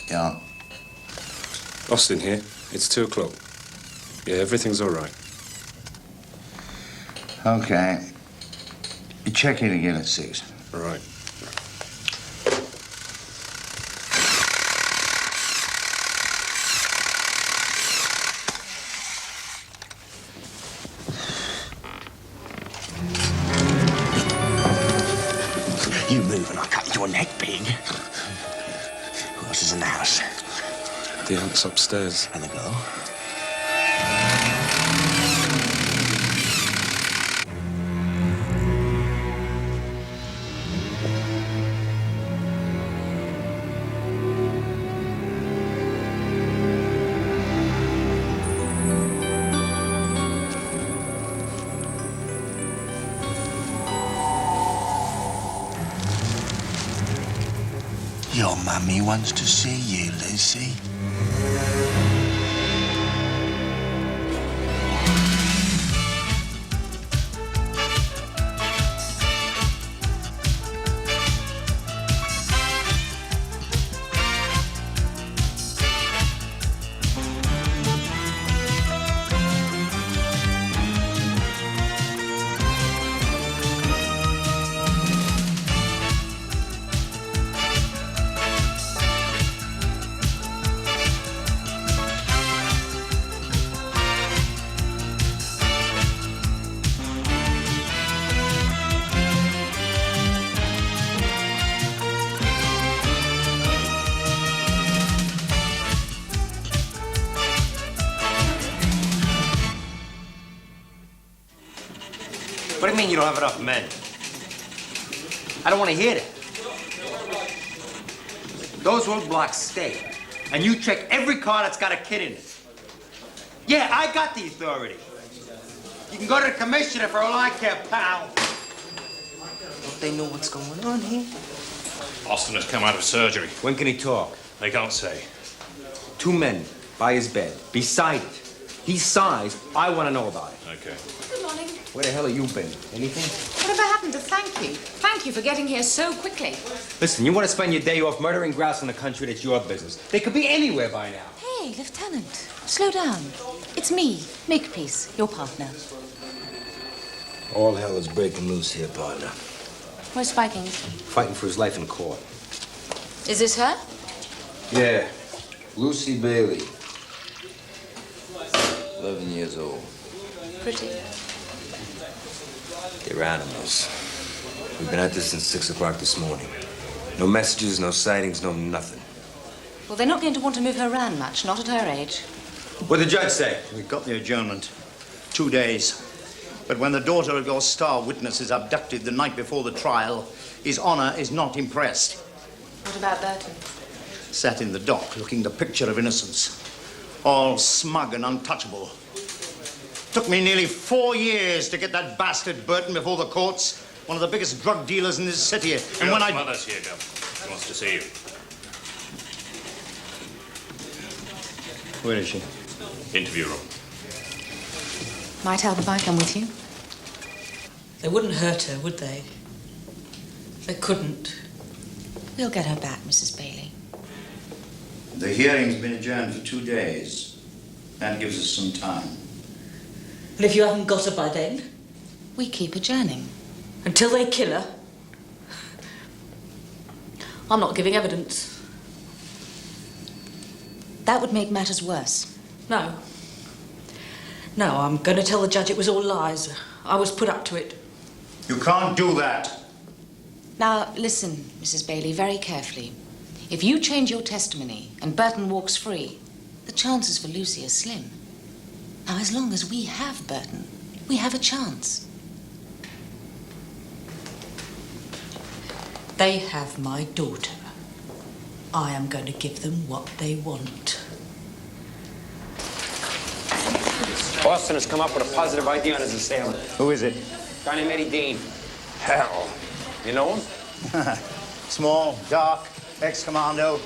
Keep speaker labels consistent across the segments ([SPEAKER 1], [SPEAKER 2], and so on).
[SPEAKER 1] Yeah.
[SPEAKER 2] Austin here. It's 2 o'clock. Yeah, everything's all right.
[SPEAKER 1] Okay. You check in again at 6.
[SPEAKER 2] All right.
[SPEAKER 3] You move and I'll cut your neck, pig. Who else is in the house?
[SPEAKER 2] The aunt's upstairs.
[SPEAKER 3] And the girl? Your mummy wants to see you, Lucy.
[SPEAKER 4] What do you mean you don't have enough men? I don't want to hear that. Those roadblocks stay. And you check every car that's got a kid in it. Yeah, I got the authority. You can go to the commissioner for all I care, pal. Don't they know what's going on here?
[SPEAKER 5] Austin has come out of surgery.
[SPEAKER 4] When can he talk?
[SPEAKER 5] They can't say.
[SPEAKER 4] 2 men by his bed, beside it. He's sized. I want to know about it.
[SPEAKER 5] Okay.
[SPEAKER 6] Good morning.
[SPEAKER 4] Where the hell have you been? Anything?
[SPEAKER 6] Whatever happened to thank you? Thank you for getting here so quickly.
[SPEAKER 4] Listen, you want to spend your day off murdering grouse in the country, that's your business. They could be anywhere by now.
[SPEAKER 6] Hey, Lieutenant, slow down. It's me, Makepeace, your partner.
[SPEAKER 4] All hell is breaking loose here, partner.
[SPEAKER 6] Where's Spikings?
[SPEAKER 4] Fighting for his life in court.
[SPEAKER 6] Is this her?
[SPEAKER 4] Yeah, Lucy Bailey. 11 years old.
[SPEAKER 6] Pretty.
[SPEAKER 4] They're animals. We've been at this since 6 o'clock this morning. No messages, no sightings, no nothing.
[SPEAKER 6] Well, they're not going to want to move her around much, not at her age.
[SPEAKER 4] What'd the judge say?
[SPEAKER 7] We got the adjournment. 2 days. But when the daughter of your star witness is abducted the night before the trial, His Honor is not impressed.
[SPEAKER 6] What about Burton?
[SPEAKER 7] Sat in the dock, looking the picture of innocence. All smug and untouchable. Took me nearly 4 years to get that bastard Burton before the courts. One of the biggest drug dealers in this city. And when
[SPEAKER 5] Mother's here, Gov. She wants to see you.
[SPEAKER 7] Where is she?
[SPEAKER 5] Interview room.
[SPEAKER 6] Might help if I come with you.
[SPEAKER 8] They wouldn't hurt her, would they? They couldn't.
[SPEAKER 6] We'll get her back, Mrs. Bailey.
[SPEAKER 7] The hearing's been adjourned for 2 days. That gives us some time.
[SPEAKER 8] And if you haven't got her by then?
[SPEAKER 6] We keep adjourning.
[SPEAKER 8] Until they kill her? I'm not giving evidence.
[SPEAKER 6] That would make matters worse.
[SPEAKER 8] No. No, I'm going to tell the judge it was all lies. I was put up to it.
[SPEAKER 7] You can't do that.
[SPEAKER 6] Now, listen, Mrs. Bailey, very carefully. If you change your testimony and Burton walks free, the chances for Lucy are slim. Now, as long as we have Burton, we have a chance.
[SPEAKER 8] They have my daughter. I am going to give them what they want.
[SPEAKER 4] Austin has come up with a positive ID on his assailant.
[SPEAKER 7] Who is it?
[SPEAKER 4] A guy named Eddie Dean. Hell. You know him?
[SPEAKER 7] Small, dark, ex-commando,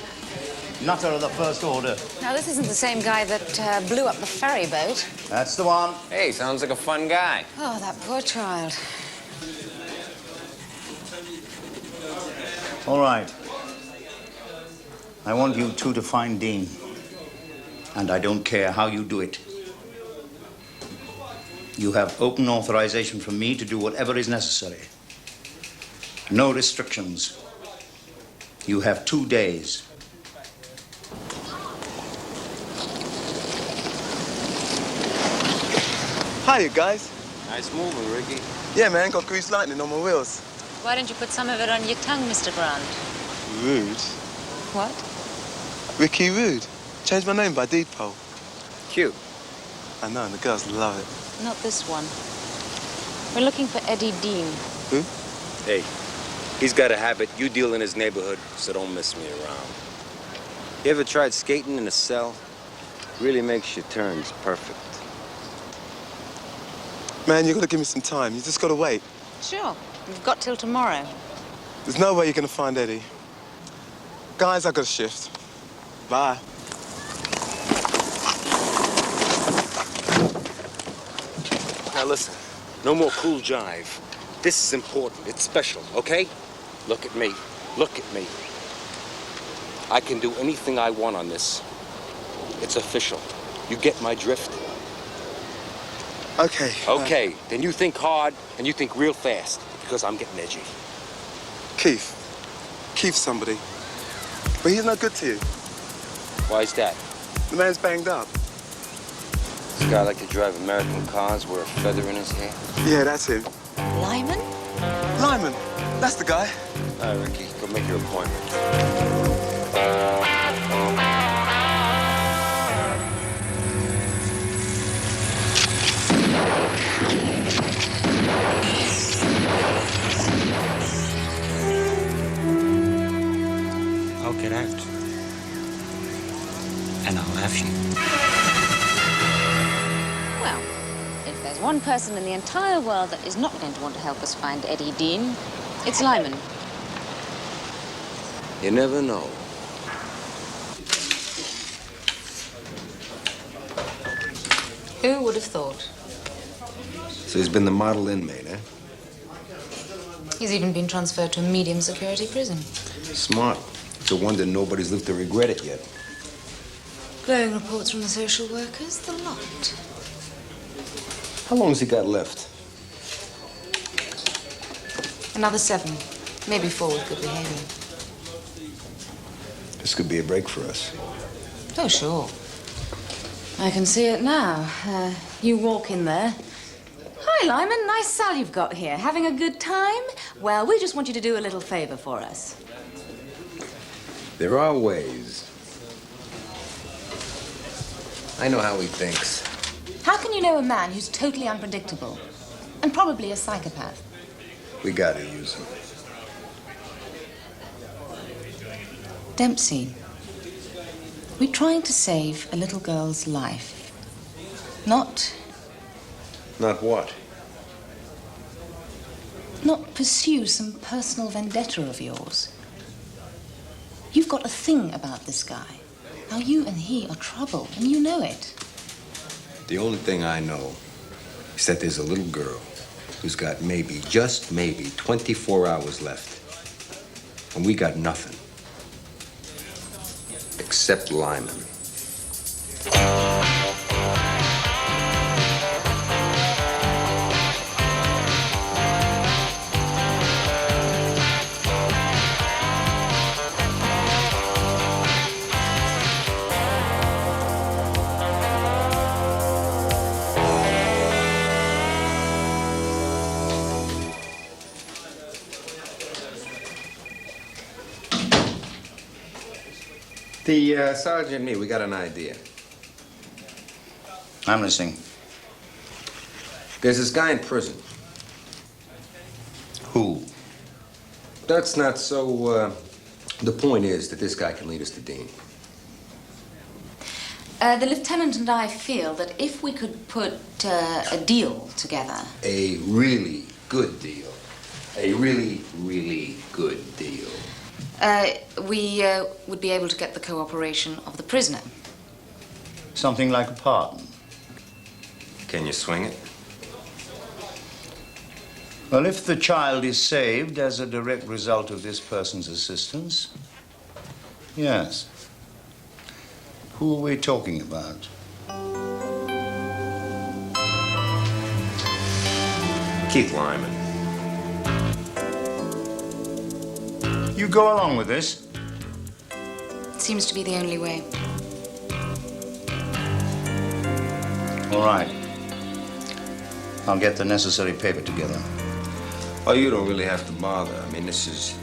[SPEAKER 7] nutter of the first order.
[SPEAKER 6] Now, this isn't the same guy that blew up the ferry boat.
[SPEAKER 7] That's the one.
[SPEAKER 4] Hey, sounds like a fun guy.
[SPEAKER 6] Oh, that poor child.
[SPEAKER 7] All right. I want you two to find Dean. And I don't care how you do it. You have open authorization from me to do whatever is necessary. No restrictions. You have 2 days.
[SPEAKER 9] Hiya, guys.
[SPEAKER 3] Nice moving, Ricky.
[SPEAKER 9] Yeah, man, got greased lightning on my wheels.
[SPEAKER 6] Why don't you put some of it on your tongue, Mr. Grant?
[SPEAKER 9] Rude.
[SPEAKER 6] What?
[SPEAKER 9] Ricky Rude. Changed my name by deed poll.
[SPEAKER 3] Cute.
[SPEAKER 9] I know, and the girls love it.
[SPEAKER 6] Not this one. We're looking for Eddie Dean.
[SPEAKER 9] Who?
[SPEAKER 10] Hey, he's got a habit. You deal in his neighborhood, so don't mess me around. You ever tried skating in a cell? Really makes your turns perfect.
[SPEAKER 9] Man, you gotta give me some time. You just gotta wait.
[SPEAKER 6] Sure. We've got till tomorrow.
[SPEAKER 9] There's no way you're gonna find Eddie. Guys, I got a shift. Bye.
[SPEAKER 10] Now listen, no more cool jive. This is important. It's special, okay? Look at me. Look at me. I can do anything I want on this. It's official. You get my drift?
[SPEAKER 9] Okay.
[SPEAKER 10] Okay, then you think hard and you think real fast, because I'm getting edgy.
[SPEAKER 9] Keith. Keith's somebody. But he's not good to you.
[SPEAKER 10] Why's that?
[SPEAKER 9] The man's banged up.
[SPEAKER 10] This guy like to drive American cars, wear a feather in his hair?
[SPEAKER 9] Yeah, that's him.
[SPEAKER 6] Lyman?
[SPEAKER 9] Lyman. That's the guy.
[SPEAKER 10] All right, Ricky, go make your appointment.
[SPEAKER 4] I'll get out. And I'll have you.
[SPEAKER 6] Well, if there's one person in the entire world that is not going to want to help us find Eddie Dean, it's Lyman.
[SPEAKER 10] You never know.
[SPEAKER 6] Who would have thought?
[SPEAKER 11] So he's been the model inmate, eh?
[SPEAKER 6] He's even been transferred to a medium security prison.
[SPEAKER 11] Smart. It's a wonder nobody's lived to regret it yet.
[SPEAKER 6] Glowing reports from the social workers, the lot.
[SPEAKER 11] How long has he got left?
[SPEAKER 6] Another 7, maybe 4 with good behavior.
[SPEAKER 11] This could be a break for us.
[SPEAKER 6] Oh, sure. I can see it now. You walk in there. Hi, Lyman. Nice cell you've got here. Having a good time? Well, we just want you to do a little favor for us.
[SPEAKER 11] There are ways. I know how he thinks.
[SPEAKER 6] How can you know a man who's totally unpredictable? And probably a psychopath?
[SPEAKER 11] We gotta use him.
[SPEAKER 6] Dempsey, we're trying to save a little girl's life. Not
[SPEAKER 11] what?
[SPEAKER 6] Not pursue some personal vendetta of yours. You've got a thing about this guy. Now, you and he are trouble, and you know it.
[SPEAKER 11] The only thing I know is that there's a little girl who's got maybe, just maybe, 24 hours left. And we got nothing. Except Lyman. The sergeant and me, we got an idea.
[SPEAKER 7] I'm listening.
[SPEAKER 11] There's this guy in prison.
[SPEAKER 7] Who?
[SPEAKER 11] That's not so, the point is that this guy can lead us to Dean.
[SPEAKER 6] The lieutenant and I feel that if we could put a deal together...
[SPEAKER 11] A really good deal. A really, really good deal.
[SPEAKER 6] We would be able to get the cooperation of the prisoner.
[SPEAKER 7] Something like a pardon.
[SPEAKER 11] Can you swing it?
[SPEAKER 7] Well, if the child is saved as a direct result of this person's assistance, Yes. Who are we talking about?
[SPEAKER 11] Keith Lymon.
[SPEAKER 7] You go along with this?
[SPEAKER 6] Seems to be the only way.
[SPEAKER 7] All right. I'll get the necessary paper together.
[SPEAKER 11] Oh, you don't really have to bother. I mean, this is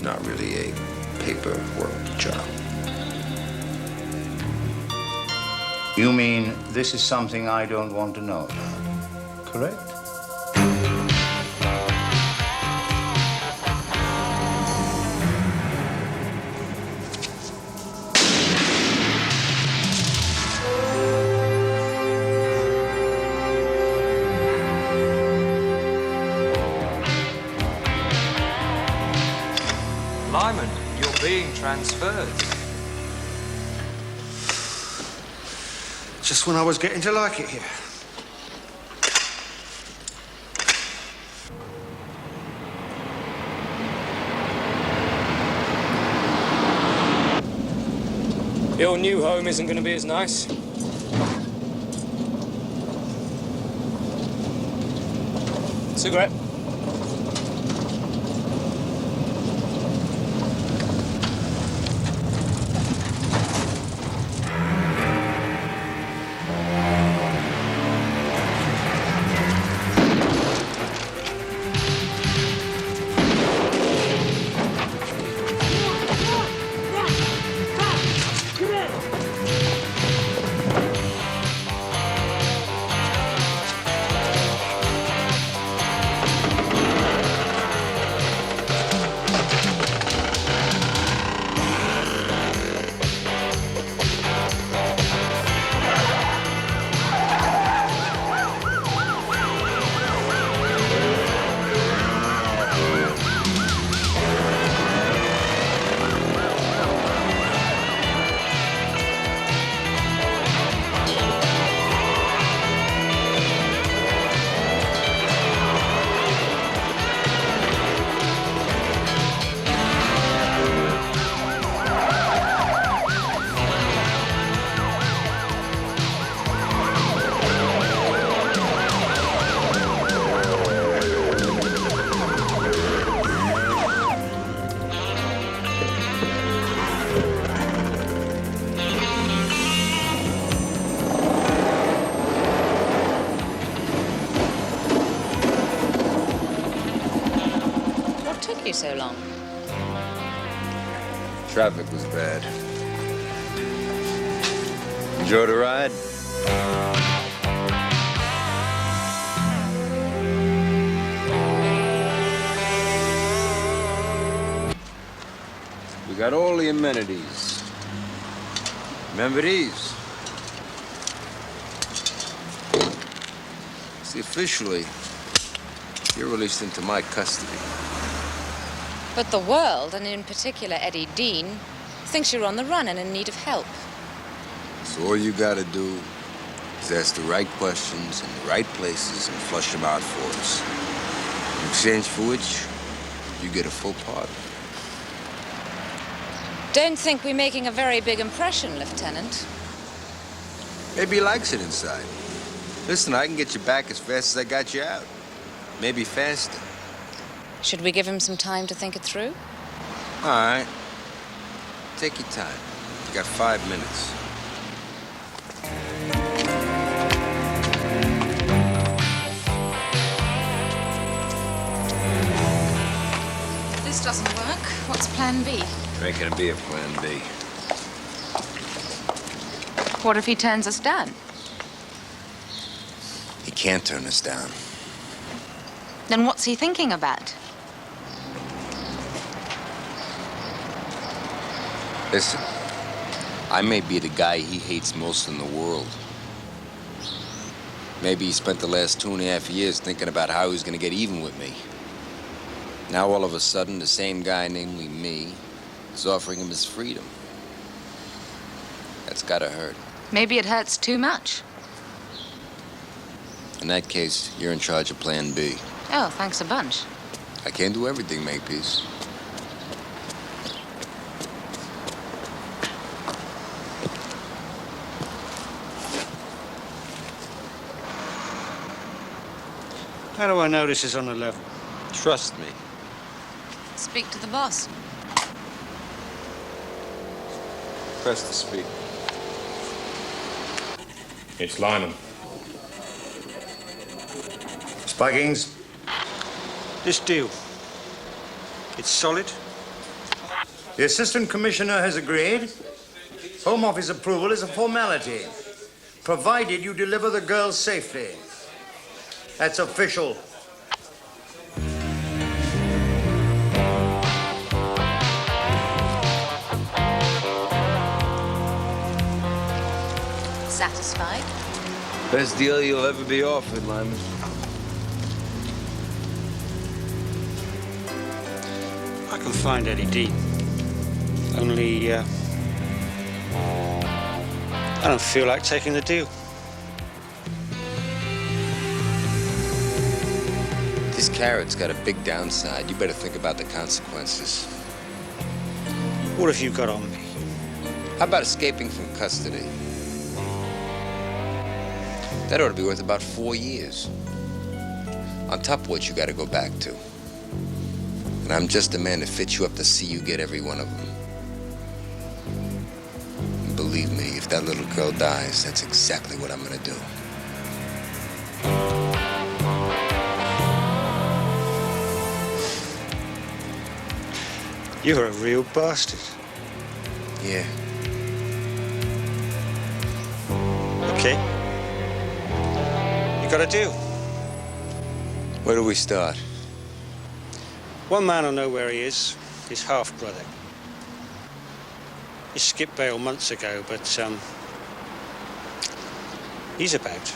[SPEAKER 11] not really a paperwork job.
[SPEAKER 7] You mean this is something I don't want to know about, correct?
[SPEAKER 12] Lymon, you're being transferred.
[SPEAKER 1] Just when I was getting to like it here.
[SPEAKER 2] Your new home isn't going to be as nice. Cigarette.
[SPEAKER 6] So long.
[SPEAKER 11] Traffic was bad. Enjoy the ride? We got all the amenities. Remember these? See, officially, you're released into my custody.
[SPEAKER 6] But the world, and in particular Eddie Dean, thinks you're on the run and in need of help.
[SPEAKER 11] So all you gotta do is ask the right questions in the right places and flush them out for us. In exchange for which, you get a full pardon.
[SPEAKER 6] Don't think we're making a very big impression, Lieutenant.
[SPEAKER 11] Maybe he likes it inside. Listen, I can get you back as fast as I got you out. Maybe faster.
[SPEAKER 6] Should we give him some time to think it through?
[SPEAKER 11] All right. Take your time. You got 5 minutes.
[SPEAKER 6] If this doesn't work, what's plan B?
[SPEAKER 11] There ain't gonna be a plan B.
[SPEAKER 6] What if he turns us down?
[SPEAKER 11] He can't turn us down.
[SPEAKER 6] Then what's he thinking about?
[SPEAKER 11] Listen, I may be the guy he hates most in the world. Maybe he spent the last 2.5 years thinking about how he was going to get even with me. Now, all of a sudden, the same guy, namely me, is offering him his freedom. That's gotta hurt.
[SPEAKER 6] Maybe it hurts too much.
[SPEAKER 11] In that case, you're in charge of Plan B.
[SPEAKER 6] Oh, thanks a bunch.
[SPEAKER 11] I can't do everything, Makepeace.
[SPEAKER 4] How do I know this is on the level?
[SPEAKER 11] Trust me.
[SPEAKER 6] Speak to the boss.
[SPEAKER 11] Press the speak.
[SPEAKER 5] It's Lyman.
[SPEAKER 7] Spuggings,
[SPEAKER 4] This deal, it's solid?
[SPEAKER 7] the Assistant Commissioner has agreed. Home Office approval is a formality, provided you deliver the girl safely. That's official.
[SPEAKER 6] Satisfied?
[SPEAKER 11] Best deal you'll ever be offered, Lyman.
[SPEAKER 4] I can find Eddie D. Only, I don't feel like taking the deal.
[SPEAKER 11] This carrot's got a big downside. You better think about the consequences.
[SPEAKER 4] What have you got on me?
[SPEAKER 11] How about escaping from custody? That ought to be worth about 4 years. On top of what you got to go back to. And I'm just the man to fit you up to see you get every one of them. And believe me, if that little girl dies, that's exactly what I'm gonna do.
[SPEAKER 4] You're a real bastard.
[SPEAKER 11] Yeah.
[SPEAKER 4] Okay. You got a deal.
[SPEAKER 11] Where do we start?
[SPEAKER 4] One man will know where he is, his half-brother. He skipped bail months ago, but, he's about.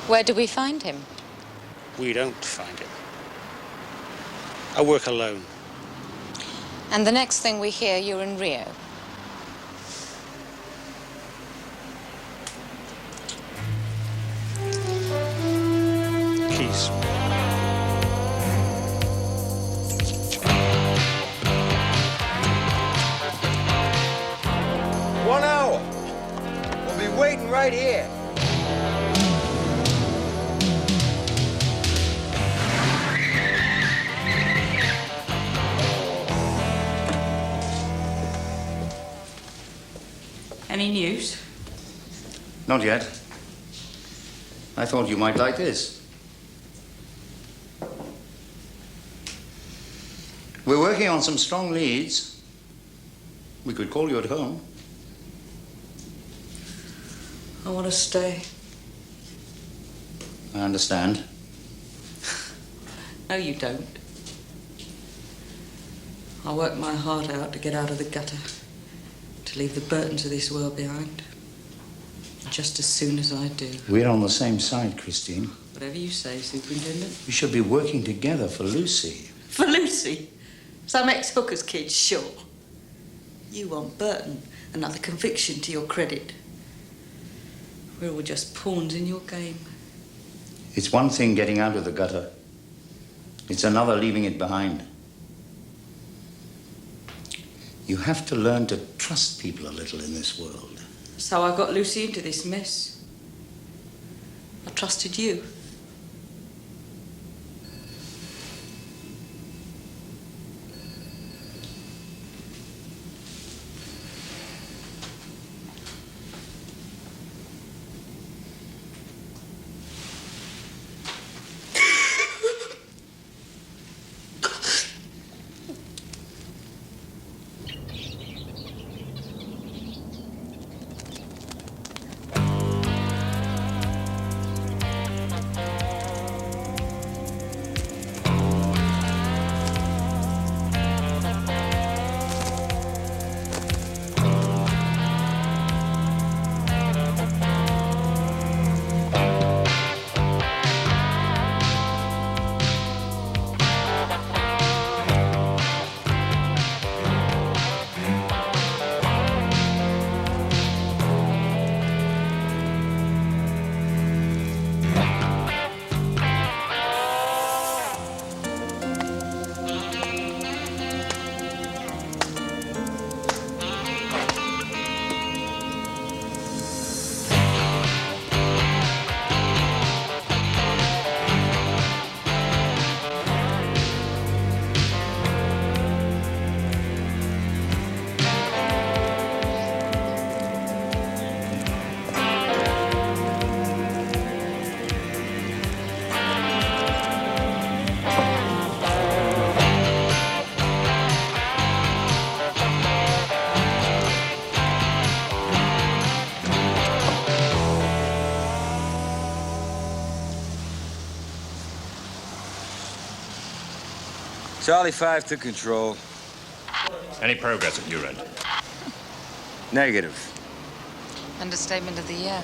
[SPEAKER 6] Where do we find him?
[SPEAKER 4] We don't find him. I work alone.
[SPEAKER 6] And the next thing we hear, you're in Rio.
[SPEAKER 4] Keys.
[SPEAKER 11] One hour. We'll be waiting right here.
[SPEAKER 8] Any news?
[SPEAKER 7] Not yet. I thought you might like this. We're working on some strong leads. We could call you at home.
[SPEAKER 8] I want to stay.
[SPEAKER 7] I understand.
[SPEAKER 8] No, you don't. I worked my heart out to get out of the gutter, to leave the Burtons of this world behind. Just as soon as I do.
[SPEAKER 7] We're on the same side, Christine.
[SPEAKER 8] Whatever you say, Superintendent.
[SPEAKER 7] We should be working together for Lucy.
[SPEAKER 8] For Lucy? Some ex-hooker's kid, sure. You want Burton, another conviction to your credit. We're all just pawns in your game.
[SPEAKER 7] It's one thing getting out of the gutter. It's another leaving it behind. You have to learn to trust people a little in this world.
[SPEAKER 8] So I got Lucy into this mess. I trusted you.
[SPEAKER 11] Charlie 5 took control.
[SPEAKER 5] Any progress at your end?
[SPEAKER 11] Negative.
[SPEAKER 6] Understatement of the year.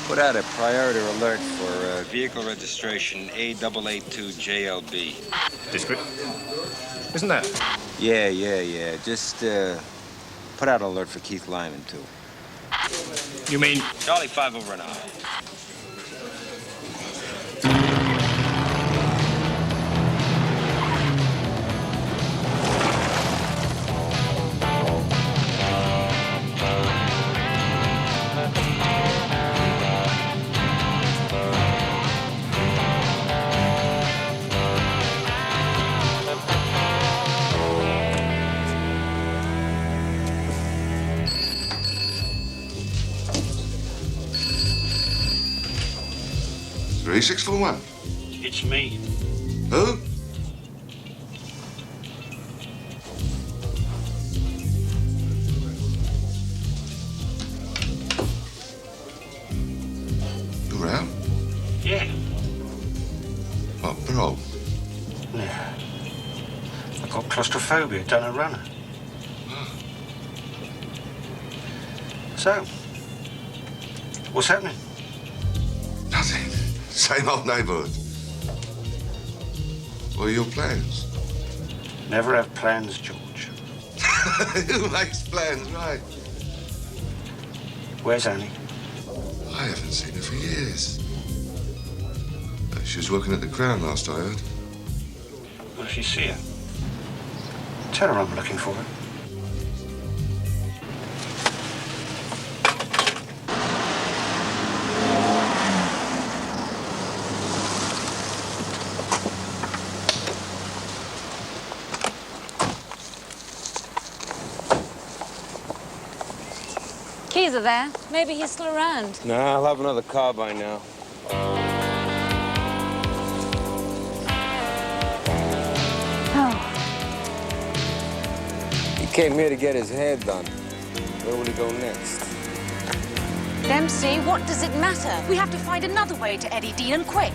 [SPEAKER 11] Put out a priority alert for vehicle registration A882JLB.
[SPEAKER 5] District? Isn't that?
[SPEAKER 11] Yeah. Just put out an alert for Keith Lymon, too.
[SPEAKER 5] You mean?
[SPEAKER 11] Charlie 5 over and out.
[SPEAKER 13] S3E6
[SPEAKER 3] It's me.
[SPEAKER 13] Who? You around?
[SPEAKER 3] Yeah.
[SPEAKER 13] What, parole?
[SPEAKER 3] Yeah. I've got claustrophobia, done a runner. So, what's happening?
[SPEAKER 13] Nothing. Same old neighborhood. What are your plans?
[SPEAKER 3] Never have plans, George.
[SPEAKER 13] Who makes plans, right?
[SPEAKER 3] Where's Annie?
[SPEAKER 13] I haven't seen her for years. She was working at the Crown last I heard.
[SPEAKER 3] Will she see her? Tell her I'm looking for her.
[SPEAKER 14] Keys are there. Maybe he's still around.
[SPEAKER 11] Nah, I'll have another car by now. He came here to get his hair done. Where will he go next?
[SPEAKER 14] Dempsey, what does it matter? We have to find another way to Eddie Dean, and quick.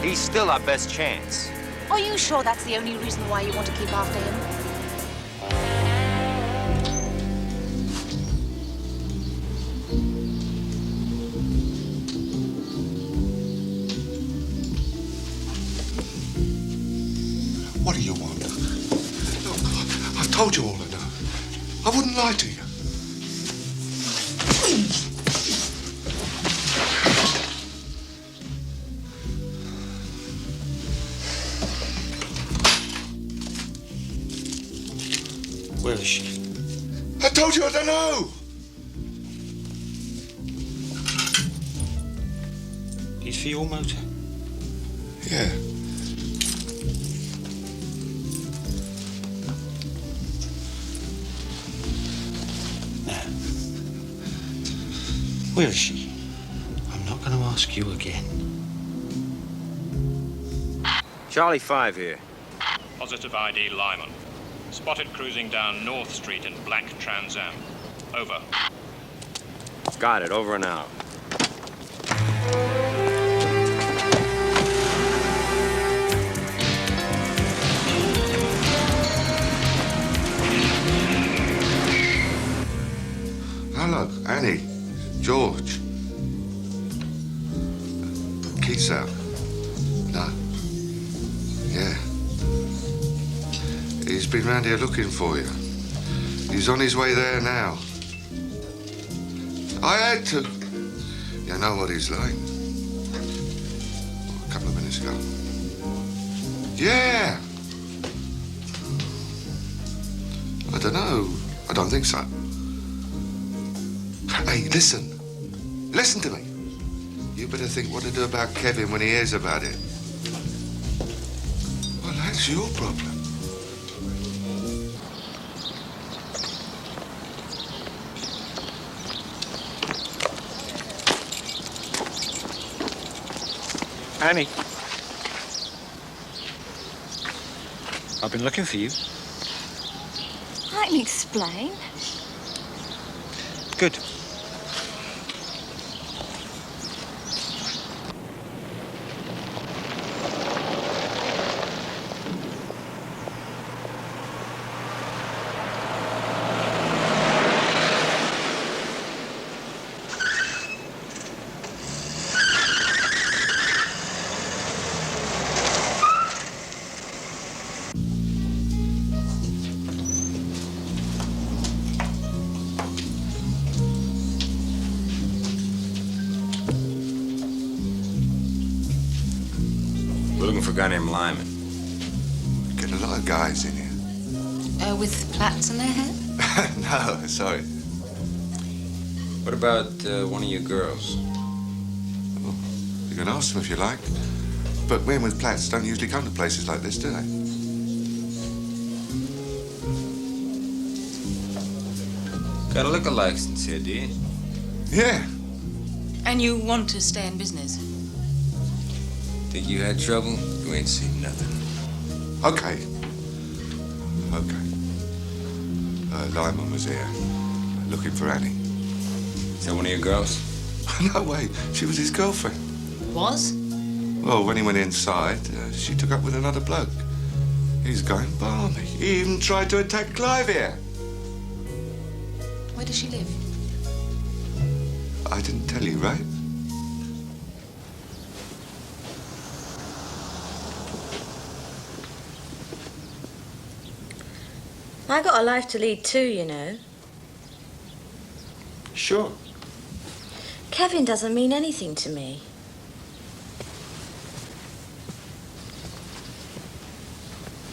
[SPEAKER 4] He's still our best chance.
[SPEAKER 14] Are you sure that's the only reason why you want to keep after him?
[SPEAKER 13] What do you want? Look, I've told you all I know. I wouldn't lie to you.
[SPEAKER 3] Where is she?
[SPEAKER 13] I told you I don't know.
[SPEAKER 3] He's for your motor?
[SPEAKER 13] Yeah.
[SPEAKER 3] Where is she? I'm not going to ask you again.
[SPEAKER 10] Charlie 5 here.
[SPEAKER 5] Positive ID Lyman. Spotted cruising down North Street in black Trans Am. Over.
[SPEAKER 10] Got it, over and out.
[SPEAKER 13] Now look, Annie, George. Keith's out. No. Yeah. He's been round here looking for you. He's on his way there now. I had to. You know what he's like. A couple of minutes ago. Yeah. I don't know. I don't think so. Hey, listen. Listen to me. You better think what to do about Kevin when he hears about it. Well, that's your problem.
[SPEAKER 3] Annie. I've been looking for you.
[SPEAKER 14] I can explain.
[SPEAKER 3] Good.
[SPEAKER 11] for a guy named Lyman.
[SPEAKER 13] Get a lot of guys in here.
[SPEAKER 6] With plaits in their hair?
[SPEAKER 13] No, sorry.
[SPEAKER 11] What about one of your girls?
[SPEAKER 13] Well, you can ask them if you like. But men with plaits don't usually come to places like this, do they?
[SPEAKER 11] Got a liquor license here, do you?
[SPEAKER 13] Yeah.
[SPEAKER 6] And you want to stay in business?
[SPEAKER 11] Think you had trouble? You ain't seen nothing.
[SPEAKER 13] Okay. Okay. Lyman was here, looking for Annie.
[SPEAKER 11] Is that one of your girls?
[SPEAKER 13] No way. She was his girlfriend.
[SPEAKER 6] Was?
[SPEAKER 13] Well, when he went inside, she took up with another bloke. He's going balmy. He even tried to attack Clive here.
[SPEAKER 6] Where does she live?
[SPEAKER 13] I didn't tell you, right?
[SPEAKER 15] I got a life to lead too, you know.
[SPEAKER 7] Sure.
[SPEAKER 15] Kevin doesn't mean anything to me.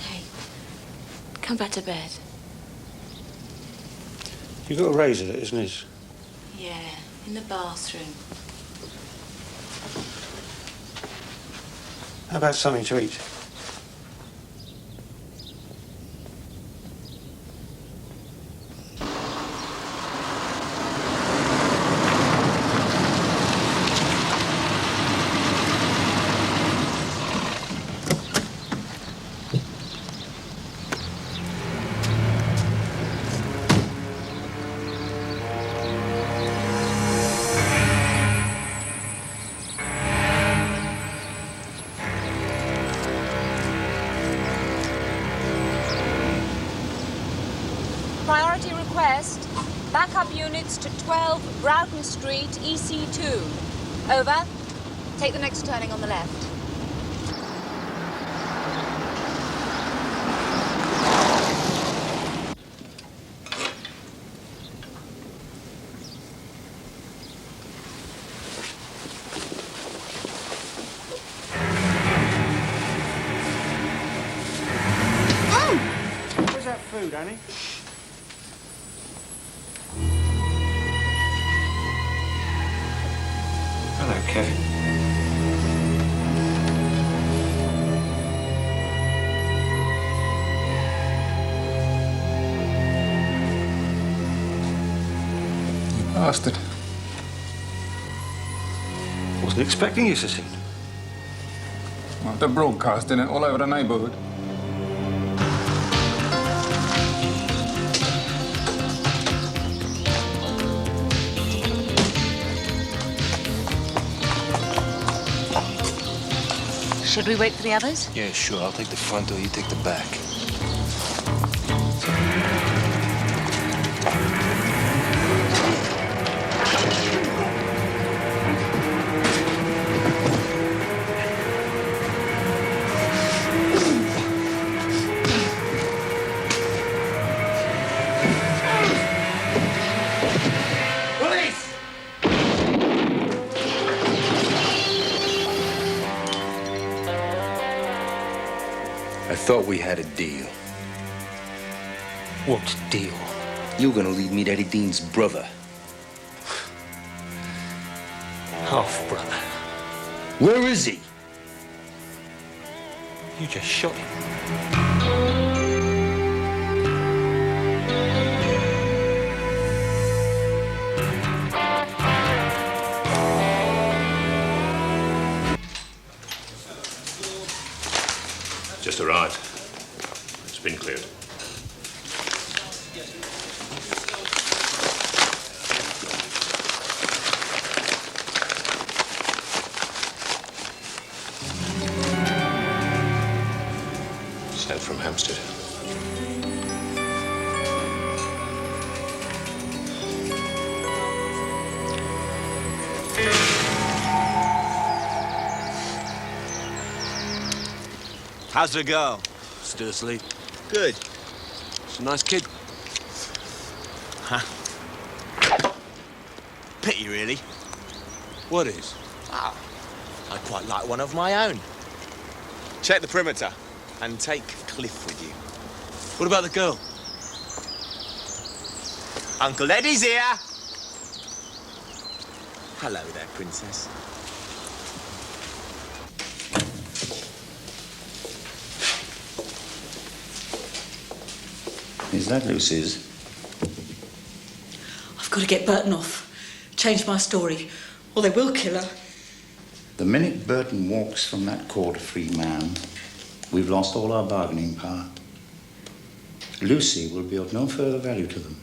[SPEAKER 15] Hey, come back to bed.
[SPEAKER 7] You got a razor that isn't his?
[SPEAKER 15] Yeah, in the bathroom.
[SPEAKER 7] How about something to eat?
[SPEAKER 14] Priority request. Backup units to 12 Broughton Street, EC2. Over. Take the next turning on the left.
[SPEAKER 7] Where's that food, Annie? Hello, Kevin.
[SPEAKER 16] You bastard.
[SPEAKER 7] Wasn't expecting you to see.
[SPEAKER 16] Well, they're broadcasting it all over the neighborhood.
[SPEAKER 6] Should we wait for the others?
[SPEAKER 10] Yeah, sure. I'll take the front door, you take the back. I thought we had a deal.
[SPEAKER 3] What deal?
[SPEAKER 10] You were gonna lead me to Eddie Dean's brother.
[SPEAKER 3] Half-brother.
[SPEAKER 10] Where is he?
[SPEAKER 3] You just shot him.
[SPEAKER 5] Just arrived. It's been cleared. Sent from Hampstead.
[SPEAKER 3] How's the girl? Still asleep? Good. She's a nice kid. Huh? Pity, really.
[SPEAKER 10] What is?
[SPEAKER 3] Ah, I quite like one of my own. Check the perimeter and take Cliff with you. What about the girl? Uncle Eddie's here. Hello there, Princess.
[SPEAKER 7] Is that Lucy's?
[SPEAKER 8] I've got to get Burton off. Change my story, or they will kill her.
[SPEAKER 7] The minute Burton walks from that court a free man, we've lost all our bargaining power. Lucy will be of no further value to them.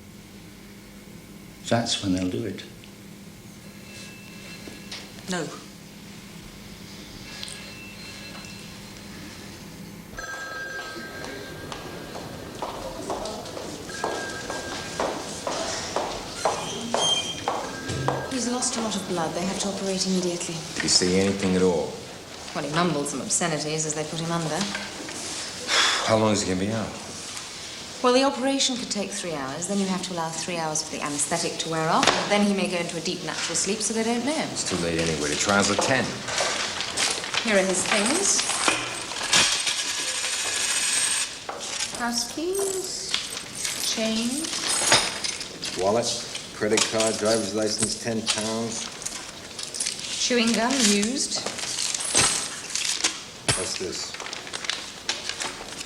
[SPEAKER 7] That's when they'll do it.
[SPEAKER 8] No.
[SPEAKER 6] He's lost a lot of blood. They have to operate immediately.
[SPEAKER 11] Did he say anything at all?
[SPEAKER 6] Well, he mumbled some obscenities as they put him under.
[SPEAKER 11] How long is he gonna be out?
[SPEAKER 6] Well, the operation could take 3 hours. Then you have to allow 3 hours for the anesthetic to wear off. And then he may go into a deep natural sleep so they don't know.
[SPEAKER 11] It's too late anyway. The trial's at 10.
[SPEAKER 6] Here are his things. House keys, change.
[SPEAKER 11] Wallet, credit card, driver's license, 10 pounds.
[SPEAKER 6] Chewing gum used.
[SPEAKER 11] What's this?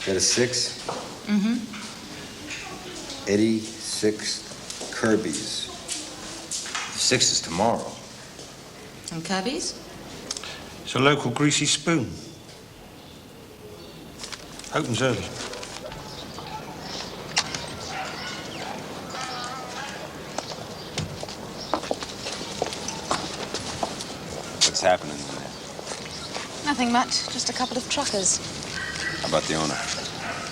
[SPEAKER 11] Got a 6?
[SPEAKER 6] Mm-hmm.
[SPEAKER 11] Eddie 6 Kirby's. 6 is tomorrow.
[SPEAKER 6] And Kirby's?
[SPEAKER 1] It's a local greasy spoon. Opens early.
[SPEAKER 11] What's happening in there?
[SPEAKER 6] Nothing much. Just a couple of truckers.
[SPEAKER 11] How about the owner?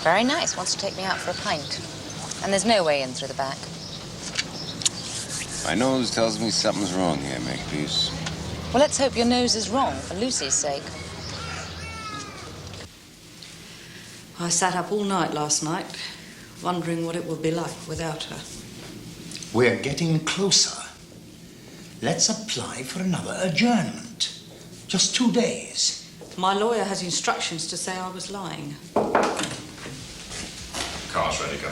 [SPEAKER 6] Very nice. Wants to take me out for a pint. And there's no way in through the back.
[SPEAKER 11] My nose tells me something's wrong here, Makepeace.
[SPEAKER 6] Well, let's hope your nose is wrong, for Lucy's sake.
[SPEAKER 8] I sat up all night last night, wondering what it would be like without her.
[SPEAKER 7] We're getting closer. Let's apply for another adjournment. Just 2 days.
[SPEAKER 8] My lawyer has instructions to say I was lying.
[SPEAKER 2] Car's ready, go.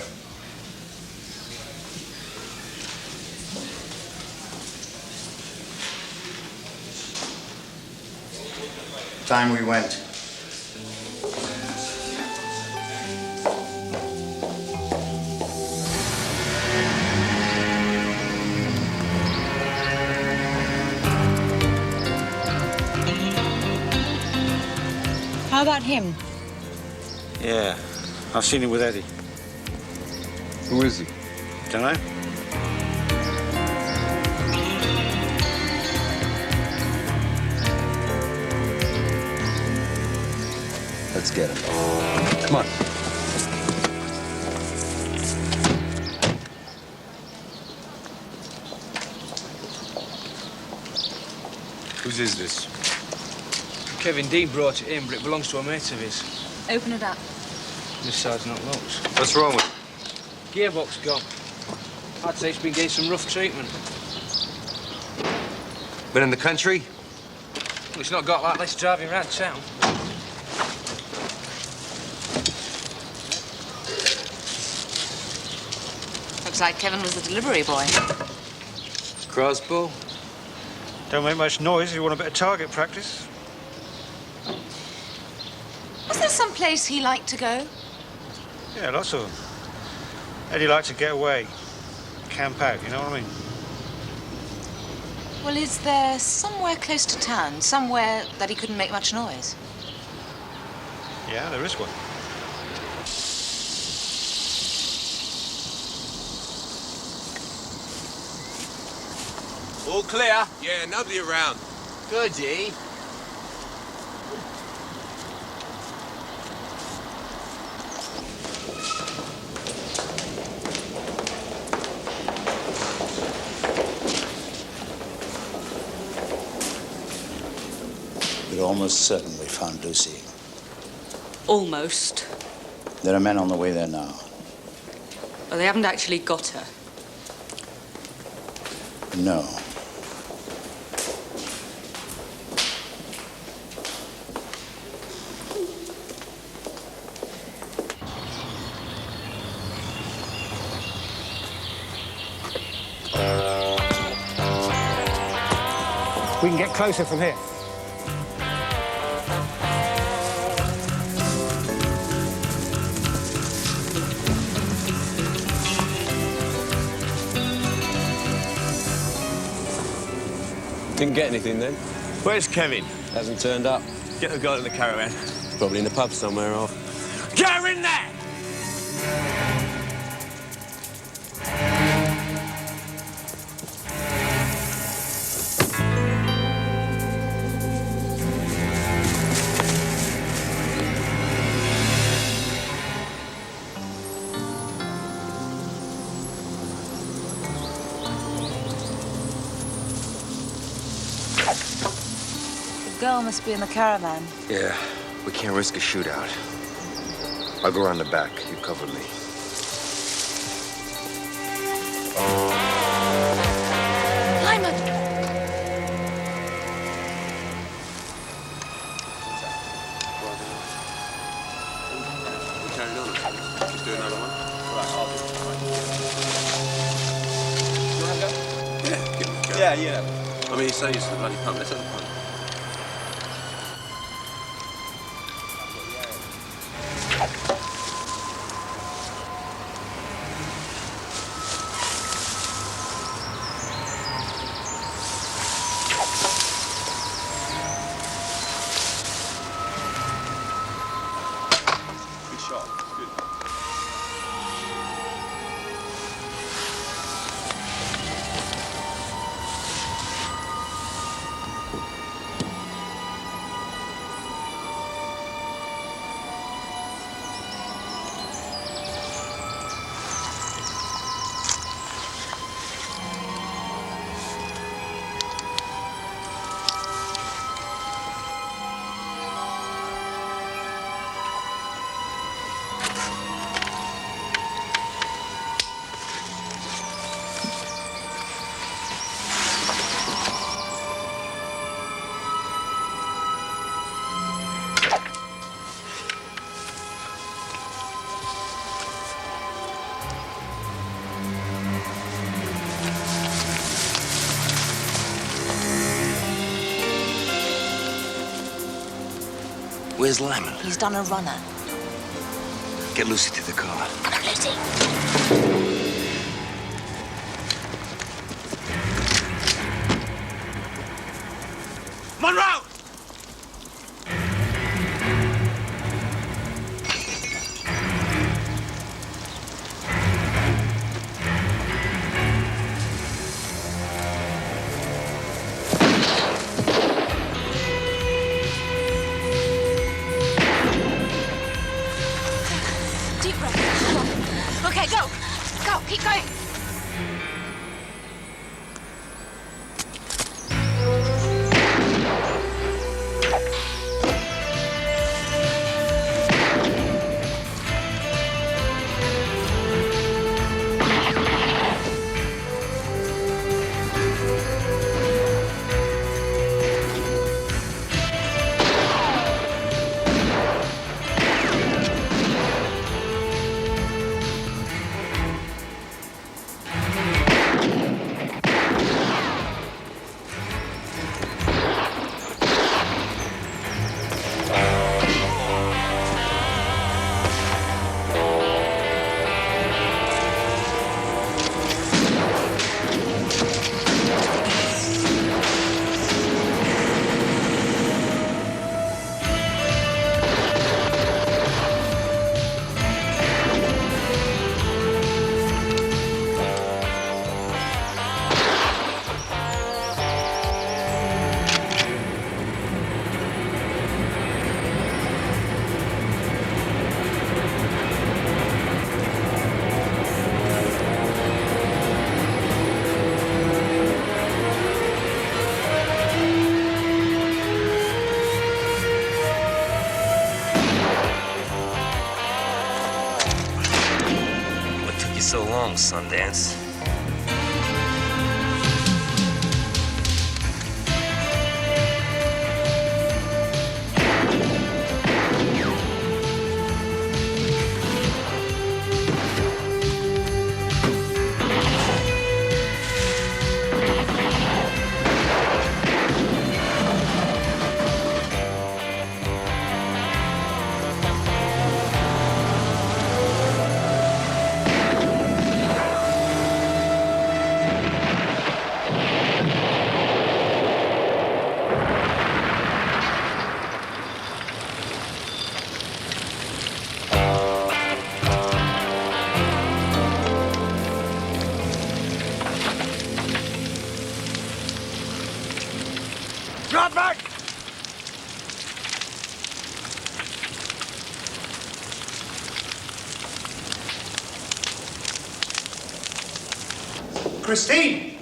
[SPEAKER 7] Time we went.
[SPEAKER 6] How about him?
[SPEAKER 1] Yeah, I've seen him with Eddie.
[SPEAKER 11] Who is he?
[SPEAKER 1] Dunno.
[SPEAKER 11] Let's get him. Come on.
[SPEAKER 10] Whose is this?
[SPEAKER 12] Kevin Dean brought it in, but it belongs to a mate of his.
[SPEAKER 6] Open it up.
[SPEAKER 12] This side's not locked.
[SPEAKER 11] What's wrong with it?
[SPEAKER 12] Gearbox gone. I'd say it's been getting some rough treatment.
[SPEAKER 11] Been in the country?
[SPEAKER 12] Well, it's not got like this driving around town.
[SPEAKER 6] Looks like Kevin was the delivery boy.
[SPEAKER 11] Crossbow?
[SPEAKER 1] Don't make much noise if you want a bit of target practice.
[SPEAKER 6] Was there some place he liked to go?
[SPEAKER 1] Yeah, lots of them. Eddie liked to get away, camp out, you know what I mean?
[SPEAKER 6] Well, is there somewhere close to town, somewhere that he couldn't make much noise?
[SPEAKER 1] Yeah, there is one.
[SPEAKER 3] All clear?
[SPEAKER 10] Yeah, nobody around.
[SPEAKER 3] Goody.
[SPEAKER 7] We're almost certain we found Lucy.
[SPEAKER 8] Almost.
[SPEAKER 7] There are men on the way there now.
[SPEAKER 8] But they haven't actually got her.
[SPEAKER 7] No.
[SPEAKER 17] We can get closer from here.
[SPEAKER 3] Didn't get anything then?
[SPEAKER 12] Where's Kevin?
[SPEAKER 3] Hasn't turned up.
[SPEAKER 12] Get the guy in the caravan.
[SPEAKER 3] Probably in the pub somewhere off.
[SPEAKER 12] Get her in there!
[SPEAKER 14] The girl must be in the caravan.
[SPEAKER 11] Yeah, we can't risk a shootout. I'll go around the back. You cover me.
[SPEAKER 14] Lymon!
[SPEAKER 3] Just do another one. Yeah, give him a go.
[SPEAKER 12] Yeah.
[SPEAKER 3] I mean, you say it's the bloody pump. Let's have a pump.
[SPEAKER 11] Where's Lymon?
[SPEAKER 14] He's done a runner.
[SPEAKER 11] Get Lucy to the car.
[SPEAKER 14] Come on, Lucy.
[SPEAKER 12] Monroe!
[SPEAKER 14] Deep breath. Come on. Okay, go. Go. Keep going.
[SPEAKER 11] So long, Sundance.
[SPEAKER 7] Christine!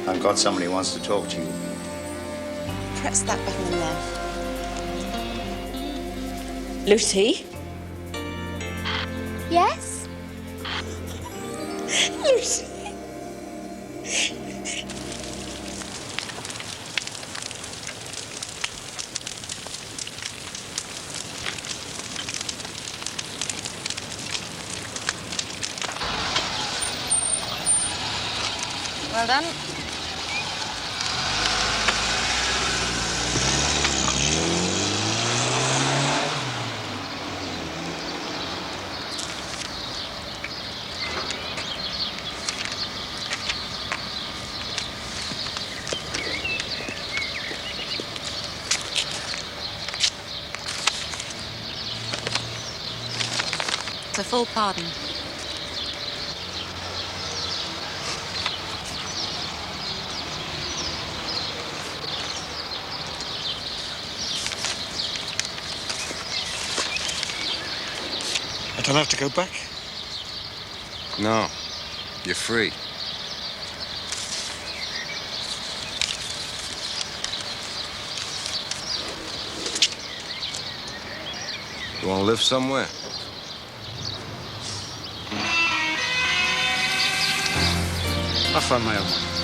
[SPEAKER 7] I've got somebody who wants to talk to you.
[SPEAKER 15] Press that button there. Lucy?
[SPEAKER 14] Yes?
[SPEAKER 15] Lucy?
[SPEAKER 14] Well done. It's a full pardon.
[SPEAKER 1] I don't have to go back?
[SPEAKER 11] No, you're free. You want to live somewhere?
[SPEAKER 1] I'll find my own.